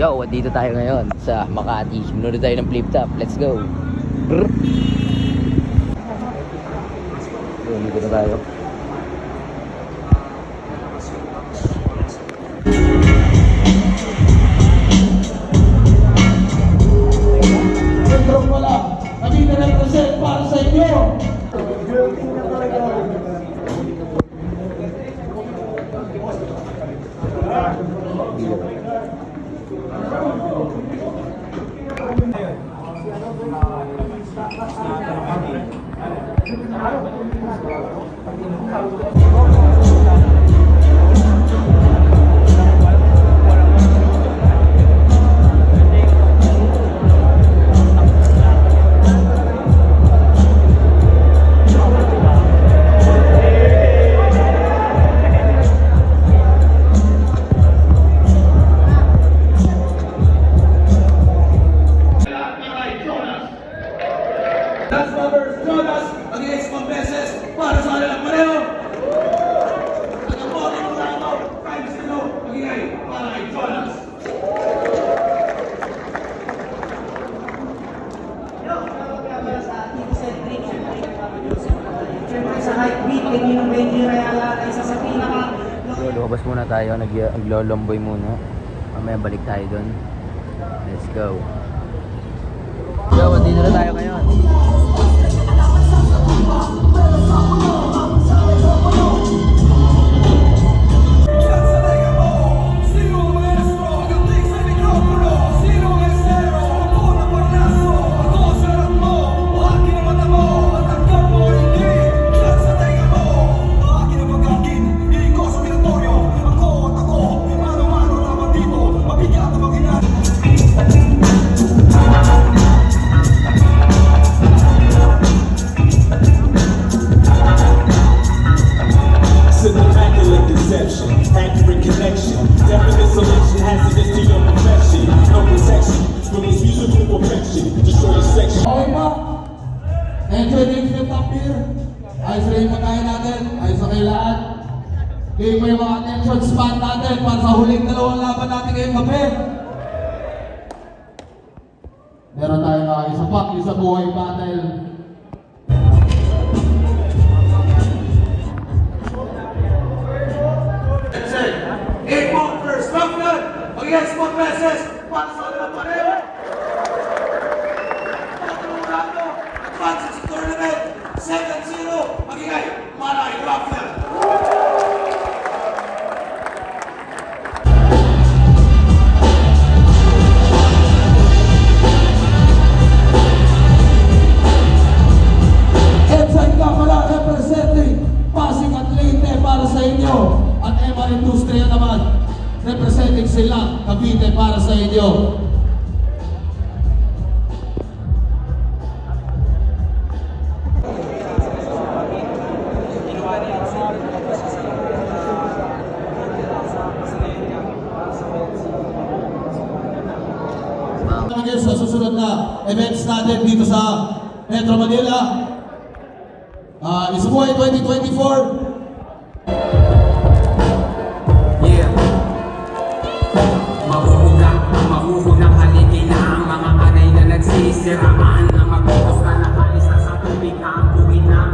Yo, dito tayo ngayon sa Makati. Manood tayo ng flip top. Let's go. Brr. So, dito na tayo. Sentro pala, nandito na present para sa inyo. That's numbers Jonas against Pambeses para sa kanilang pareho. At ang bote ng tao, times to know, magigay para kay Jonas. Siyempre sa height beat, hindi ng Benji Rayala ay isa sa pinaka... So, lumabas muna tayo. Naglolomboy muna. Mamaya balik tayo doon. Let's go. Yo, dito na tayo ngayon. Accurate connection, definite selection, hazardous to your perfection. No protection, from this musical perfection, destroy your section. Okay pa? Enjoy the flip top here. Ayos rin yung pagkain natin. Ayos na kayo lahat. Game mo yung mga attention span natin para sa huling dalawang laban natin ngayong gabi. Meron tayo na isa pa, isa buhay battle. Against Pambeses para sa kanilang pareho. Pagkakulado, advances tournament, 7-0, magigay para kay Rafael. Inside ka pala, representing Pasig at Leyte para sa inyo. At Emma Industria naman, representing sila, Cavite para sa inyo. Sa susunod na events natin dito sa Metro Manila, Isubuhay 2024. Mahuhulang haligi na ang mga anay na nagsisiraan na magbukas na nakalis na sa tubig na ang buhay na